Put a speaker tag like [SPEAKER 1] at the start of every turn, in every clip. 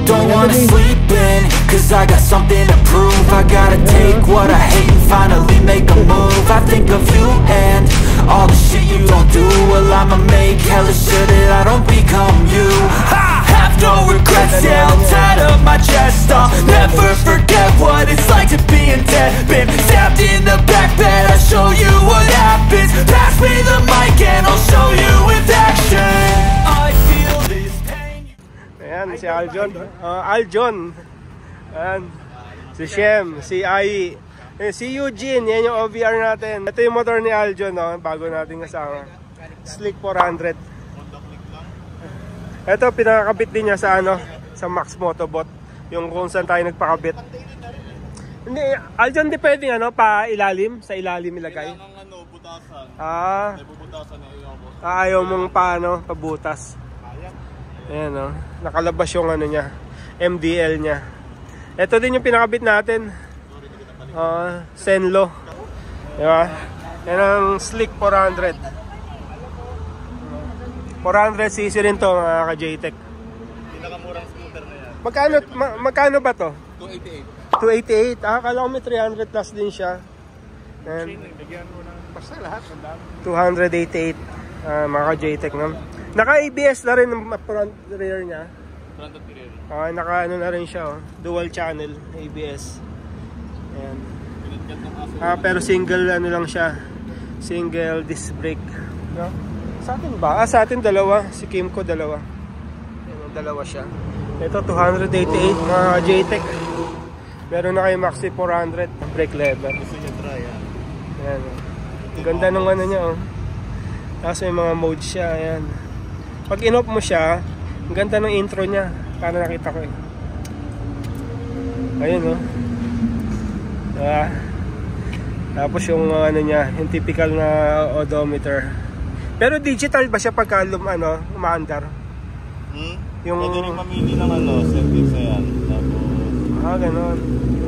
[SPEAKER 1] Don't wanna sleep in, cause I got something to prove. I gotta take what I hate and finally make a move. I think of you and all the shit you don't do. Well, I'ma make hella sure that I don't become you. I have no regrets, yeah, I'll tie up my chest. I'll never forget what it's like to be in debt. Been stabbed in the back bed, I'll show you what happens. Pass me the mic and I'll show you with action. I feel this pain.
[SPEAKER 2] Ayan, si Aljon. Aljon. Ayan. Si Shem, si Ai. Si Eugene, yan yung OVR natin. Ito yung motor ni Aljon, no? Bago natin kasama. Slick 400. Ito, pinakakabit din niya sa ano, sa Max Motobot. Yung kung saan tayo nagpakabit. Hindi, Aljon, di pwedeng ano, pa ilalim? Sa ilalim ilagay?
[SPEAKER 3] Kailangan ano, butasan.
[SPEAKER 2] Ah.
[SPEAKER 3] May bubutasan na iyo.
[SPEAKER 2] Ayaw mong paano, pabutas. Ayan, no? Nakalabas yung ano niya, MDL niya. Ito din yung pinakabit natin. Senlo. Diba? Yan ang Slick 400. 400cc rin to, mga ka-JTEC.
[SPEAKER 3] Pinakamurang scooter na yan.
[SPEAKER 2] Magkano ba to?
[SPEAKER 3] 288.
[SPEAKER 2] 288. Akala ko may 300 plus din siya. Ayan.
[SPEAKER 3] Basta lahat.
[SPEAKER 2] 288. Mga ka-JTEC, no? Naka-ABS na rin ang front rear niya.
[SPEAKER 3] Front at rear.
[SPEAKER 2] Naka-ano na rin siya, oh. Dual channel ABS. Ayan. Pero single ano lang siya. Single disc brake. No? Sa atin ba? Sa atin dalawa. Si Kimco dalawa. Ayan, dalawa siya. Ito 288 mga JTEC. Meron na kayo Maxi 400 brake lever.
[SPEAKER 3] Gusto niya try, ha?
[SPEAKER 2] Ayan. Ganda ng ano niya, oh. Tapos may mga mode siya. Ayan. Pag in-off mo siya, ang ganda ng intro niya. Para nakita ko, eh. Ayun, oh. Diba? Tapos yung ano niya, yung typical na odometer. Pero digital ba siya pagka umaandar? Yung
[SPEAKER 3] pwede rin mamili ng ano, settings na yan. Tapos
[SPEAKER 2] ganon.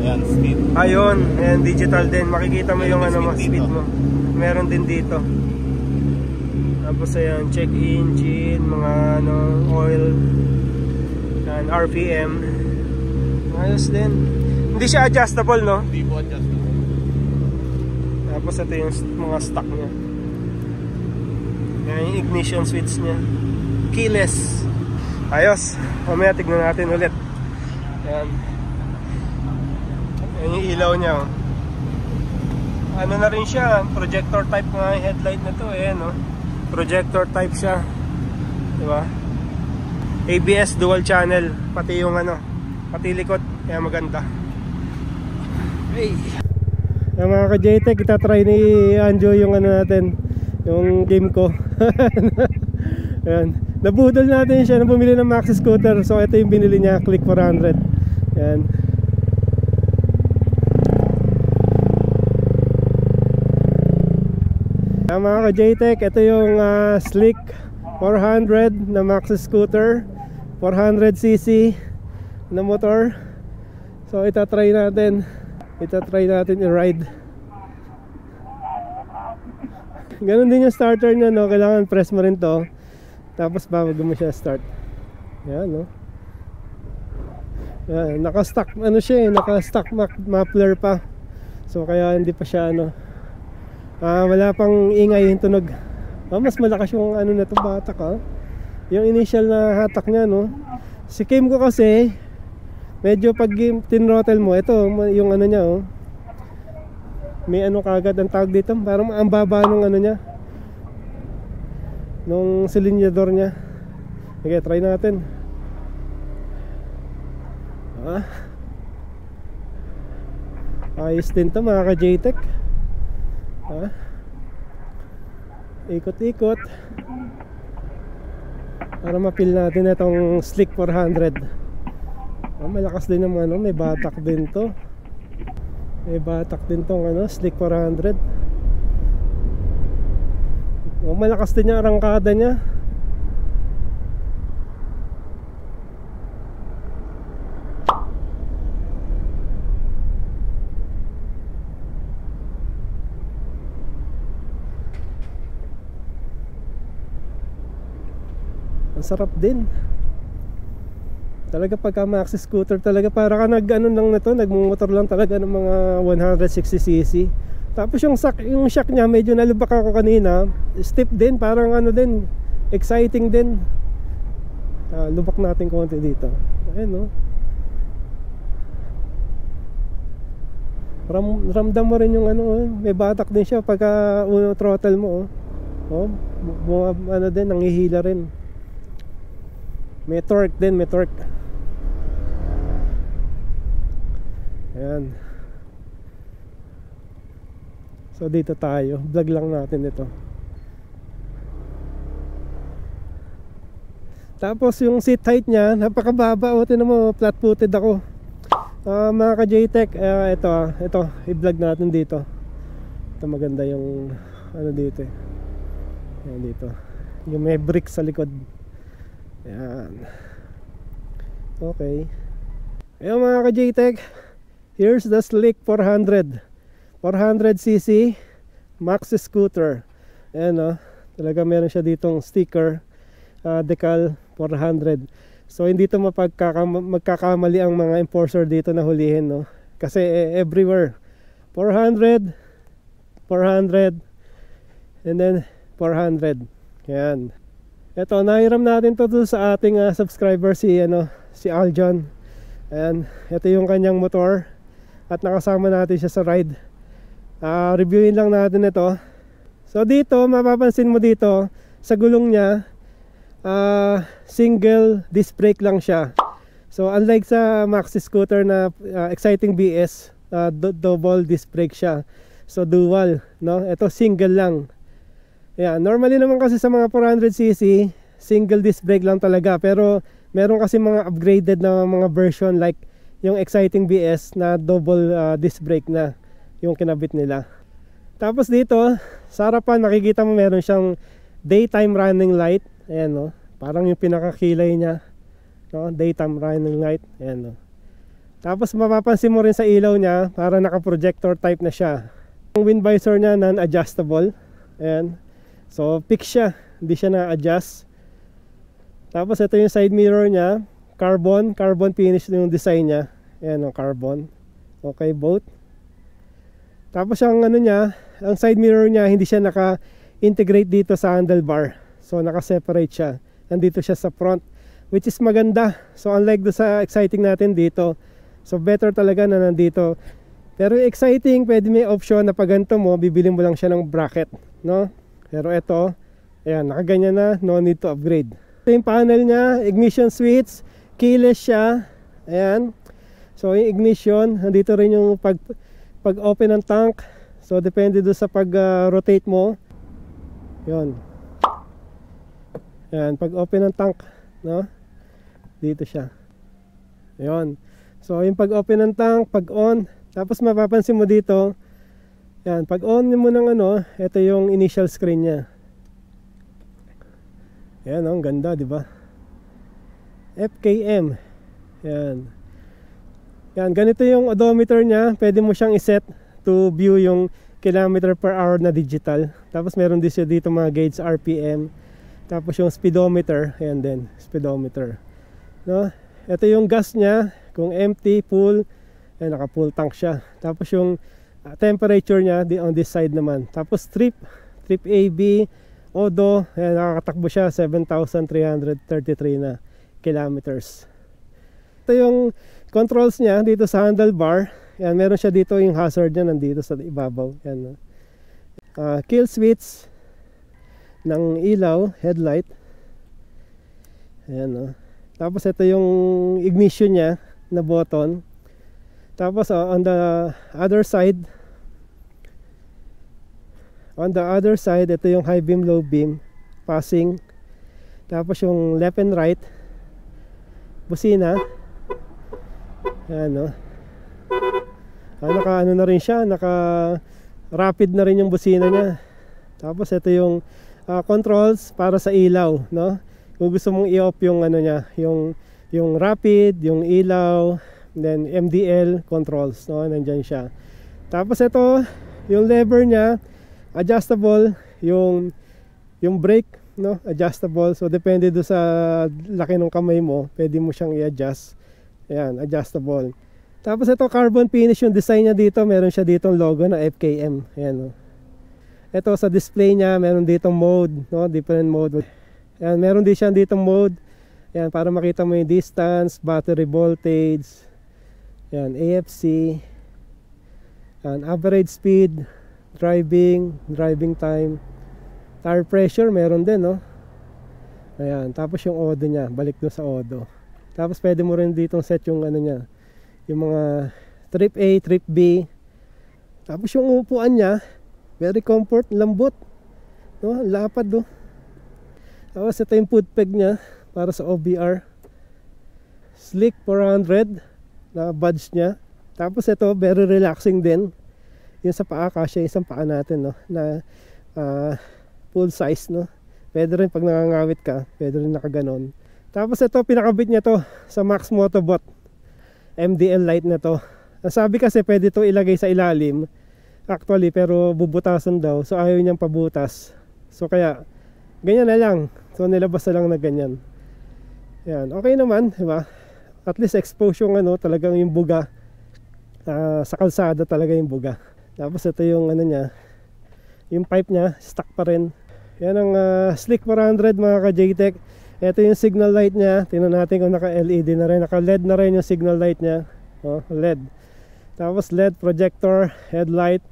[SPEAKER 3] ayan, speed.
[SPEAKER 2] Ayun, ayan, digital din. Makikita mo yung ano mo, speed mo. Meron din dito. Tapos ayan, check engine, mga ano, oil, and RPM. Ayos din. Hindi siya adjustable, no?
[SPEAKER 3] Hindi po adjustable.
[SPEAKER 2] Tapos ito yung mga stock niya. Yan yung ignition switch niya. Keyless. Ayos. Mamaya tignan natin ulit. Yan. Yan yung ilaw niya, oh. Ano na rin siya, projector type nga yung headlight na to, eh, no? Projector type siya. Diba? ABS dual channel. Pati yung ano, pati likod. Kaya maganda. Hey. Yung mga ka-JTEC, itatry ni Anjo yung ano natin, yung game ko. Ayan. Nabudol natin siya nung bumili ng Maxi scooter. So ito yung binili niya, Click 400. Ayan. Mga ka-JTEC, ito yung Slick 400 na Maxi scooter, 400cc na motor. So itatry natin i-ride. Ganon din yung starter nya, no? Kailangan press mo rin to, tapos bago mo siya start. Yan, no? Yan, naka-stock ano siya, naka-stock muffler pa. So kaya hindi pa siya ano, wala pang ingay yung tunog. Mas malakas yung ano na to, batak, ha? Yung initial na hatak nya, no? Si Kim ko kasi medyo pag tin-throttle mo, ito yung ano nya, oh. May ano kagad ang tawag dito, parang ang baba nung ano nya, nung silinyador nya. Okay, try natin. Ayos din to, mga ka-JTEC. Ikot-ikot para ma-feel natin itong Slick 400. Malakas din naman, ano, may batak din to. May batak din tong ano, Slick 400. Malakas din yung arangkada niya. Ang sarap din. Talaga pagka maxi scooter talaga para ka nag-ano lang na to, nagmumotor lang talaga ng mga 160cc. Tapos yung shock niya medyo nalubak ako kanina. Steep din, parang ano din, exciting din. Lubak natin konti dito. Ayan no. Ramdam mo rin yung ano, may batak din siya pagka uno throttle mo. Ano din, nangihila rin. May torque din, may torque. Ayan. So dito tayo, vlog lang natin ito. Tapos yung seat height niya, napakababa. O tinan mo, flat footed ako. Mga ka-JTech, ito i-vlog natin dito. Ito maganda yung ano dito eh. Ayan dito, yung may brick sa likod. Ayan. Okay. Ayan mga ka-JTech, here's the Slick 400cc maxi scooter. Ayan talaga meron siya ditong sticker, decal 400. So hindi to magkakamali ang mga enforcer dito na hulihin, no? Kasi everywhere 400 and then 400. Ayan. Ito, nahiram natin to sa ating subscriber si Aljon. Ayan, ito yung kanyang motor at nakasama natin siya sa ride. Reviewin lang natin ito. So dito, mapapansin mo dito sa gulong niya, single disc brake lang siya. So unlike sa maxi scooter na exciting BS, double disc brake siya. So dual, no? Ito single lang. Yeah, normally naman kasi sa mga 400cc, single disc brake lang talaga. Pero meron kasi mga upgraded na mga version like yung exciting BS na double disc brake na yung kinabit nila. Tapos dito, sa harapan makikita mo meron siyang daytime running light. Ayan no, parang yung pinakakilay niya, no? Daytime running light. Ayan no. Tapos mapapansin mo rin sa ilaw niya, para naka-projector type na siya. Yung wind visor niya non-adjustable. Ayan. So fix siya, hindi siya na-adjust. Tapos ito yung side mirror niya, carbon finish yung design niya. Ayan o, carbon. Okay, both. Tapos ang ano niya, ang side mirror niya hindi siya naka-integrate dito sa handlebar. So naka-separate siya. Nandito siya sa front, which is maganda. So unlike do sa exciting natin dito, so better talaga na nandito. Pero exciting, pwede may option na pag ganito mo, bibili mo lang siya ng bracket, no? Pero ito, ayan, nakaganyan na, no need to upgrade. Ito yung panel niya, ignition switch, keyless siya. Ayan. So yung ignition, nandito rin yung pag open ng tank. So depende do sa pag rotate mo. Yun. Ayan, pag open ng tank, no? Dito siya. Ayan. So yung pag open ng tank, pag on, tapos mapapansin mo dito, yan, pag on mo ng ito yung initial screen niya. Yan, ang ganda, di ba? FKM. Yan. Yan, ganito yung odometer niya. Pwede mo siyang iset to view yung kilometer per hour na digital. Tapos meron din siya dito mga gauge RPM. Tapos yung speedometer, ayan din, speedometer. No? Ito yung gas niya, kung empty, full, ayan, naka full tank siya. Tapos yung temperature niya on this side naman. Tapos trip AB, odo, ayan, nakakatakbo siya 7,333 na kilometers. Ito yung controls niya dito sa handlebar. Ayan, meron siya dito yung hazard niya nandito sa ibabaw. Ayan, kill switch ng ilaw, headlight. Ayan, tapos ito yung ignition niya na button. Tapos on the other side, ito yung high beam, low beam, passing. Tapos yung left and right, busina. Ayan, naka na rin siya, naka rapid na rin yung busina niya. Tapos ito yung controls para sa ilaw, no? Kung gusto mong i-off yung niya, yung rapid, yung ilaw, then MDL controls, no? Nandyan siya. Tapos ito, yung lever niya, adjustable, yung brake, no? Adjustable. So depende do sa laki ng kamay mo, pwede mo siyang i-adjust. Ayan, adjustable. Tapos ito carbon finish yung design niya dito. Meron siya ditong logo na FKM. Ayan, no? Ito sa display niya, meron ditong mode, no? Different mode. Ayan, meron din siya ditong mode. Ayan, para makita mo yung distance, battery voltage. Ayan, AFC. Ayan, average speed, driving time, tire pressure meron din, no? Ayan, tapos yung odo niya, balik doon sa odo. Tapos pwede mo rin ditong set yung ano niya, yung mga trip A, trip B. Tapos yung upuan niya, very comfort, lambot, no? Lapad do. Tapos ito yung foot peg niya para sa OBR. Slick 400 na badge niya. Tapos ito, very relaxing din. Yung sa paa, kasya isang paa natin, no? Na full size, no? Pwede rin pag nangangawit ka, pwede rin nakaganon. Tapos ito, pinakabit niya to sa Max Motobot MDL light na to. Sabi kasi pwede to ilagay sa ilalim actually, pero bubutasan daw, so ayaw niyang pabutas. So kaya ganyan na lang. So nilabas na lang na ganyan. Yan, okay naman, diba? At least expose yung ano, talagang yung buga. Sa kalsada talaga yung buga. Tapos ito yung ano niya, yung pipe niya stuck pa rin. Yan ang Slick 400 mga ka-JTech. Ito yung signal light niya. Tingnan natin kung naka LED na rin, naka LED na rin yung signal light niya. LED. Tapos LED projector, headlight.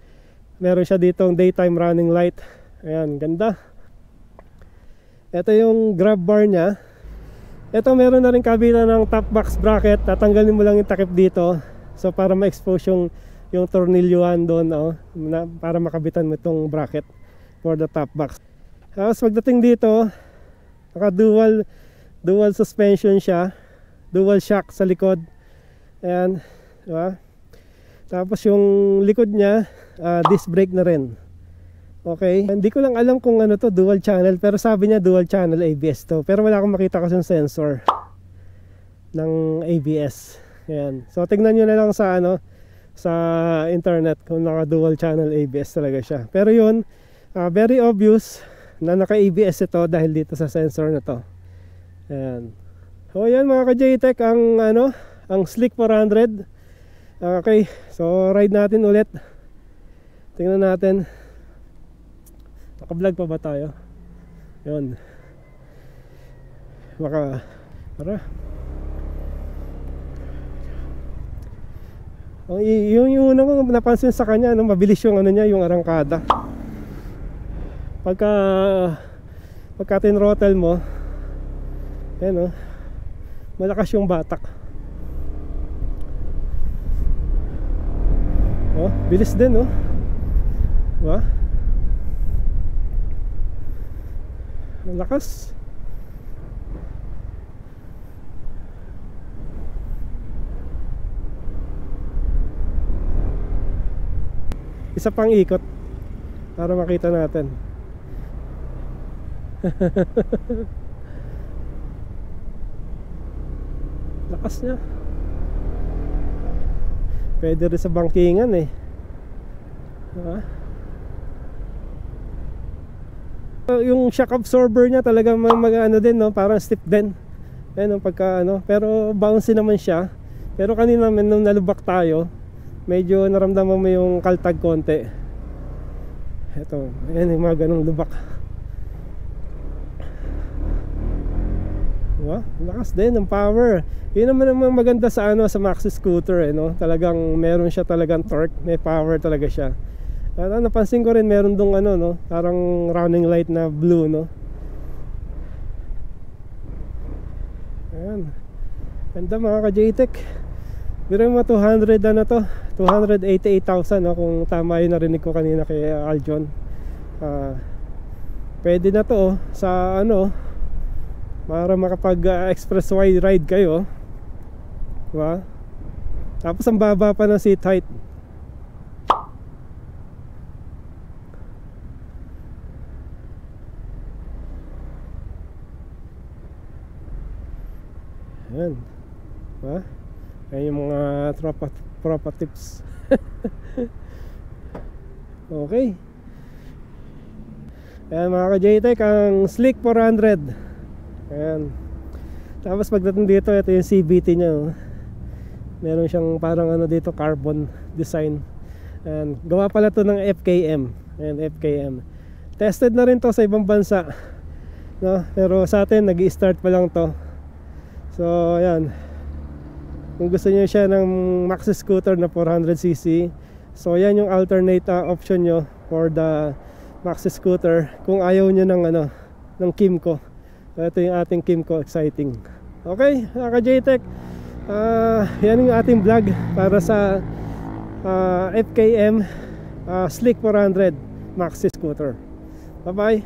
[SPEAKER 2] Meron siya ditong daytime running light. Ayan, ganda. Ito yung grab bar niya. Ito meron na rin kabila ng top box bracket. Tatanggalin mo lang yung takip dito. So para ma-expose yung tornilyuhan doon, para makabitan mo itong bracket for the top box. Tapos pagdating dito, naka dual suspension siya, dual shock sa likod. Ayan, diba? Tapos yung likod niya, disc brake na rin. Okay, hindi ko lang alam kung ano to, dual channel, pero sabi niya dual channel ABS to. Pero wala akong makita kasi yung sensor ng ABS. Ayan. So tingnan nyo na lang sa ano, sa internet kung naka dual channel ABS talaga siya. Pero yun, very obvious na naka ABS ito dahil dito sa sensor na to. Ayan. So yan mga ka-JTech, ang ano, ang Slick 400. Okay, so ride natin ulit. Tingnan natin. Naka-vlog pa ba tayo? Yun. Para yung una kong napansin sa kanya, mabilis yung ano niya, yung arangkada. Pagka tinrottle mo, ayan, malakas yung batak. Bilis din, diba? Malakas. Isa pang ikot para makita natin. Lakas niya. Pwede rin sa bangkingan Yung shock absorber niya talaga ano din, parang stiff din. Ayun, pagka pero bouncy naman siya. Pero kanina nung nalubak tayo, medyo naramdaman mo yung kaltag konti. Ito, ayan yung mga ganong lubak. Lakas din ng power. Yun naman ang maganda sa sa Maxi scooter, talagang meron siya talagang torque, may power talaga siya. Napansin ko rin meron dong parang running light na blue, Ayan. Ganda mga ka-JTech. Biro mo 200 to, 288,000 kung tama yung narinig ko kanina kay Aljon. Pwede na to sa para makapag expressway ride kayo, diba? Tapos ang baba pa ng seat height. Ayan, diba? Ayan yung mga tropa tips. Okay. Ayan mga ka-JTech, ang Slick 400. Ayan. Tapos pagdating dito, ito yung CVT nya, oh. Meron siyang parang ano dito, carbon design. Ayan. Gawa pala to ng FKM. Ayan, FKM. Tested na rin to sa ibang bansa, no? Pero sa atin, nag-i-start pa lang to. So ayan, kung gusto niyo siya ng maxi scooter na 400cc, so yan yung alternate option nyo for the maxi scooter. Kung ayaw nyo ng ano, ng Kymco, so ito yung ating Kymco Exciting. Okay, ka-JTech, yan yung ating vlog para sa FKM Slick 400 maxi scooter. Bye bye.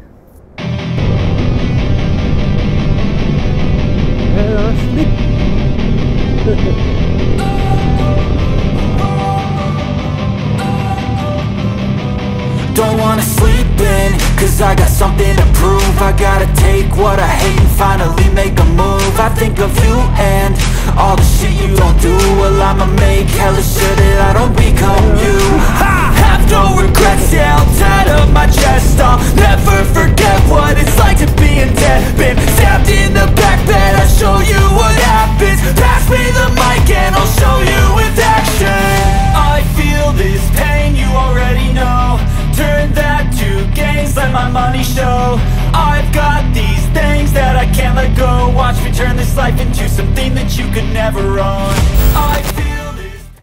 [SPEAKER 2] Slick.
[SPEAKER 1] Don't wanna sleep in, cause I got something to prove. I gotta take what I hate and finally make a move. I think of you and all the shit you don't do. Well, I'ma make hella sure that I don't become you. I have no regrets, yeah, I'll tie up my chest. I'll never forget what it's like to be in debt. Been stabbed in the back bed, I'll show you what happens. Pass me the mic and I'll show you with action. I feel this pain, you already know. Turn that to gains, let my money show. I've got these things that I can't let go. Watch me turn this life into something that you could never own. I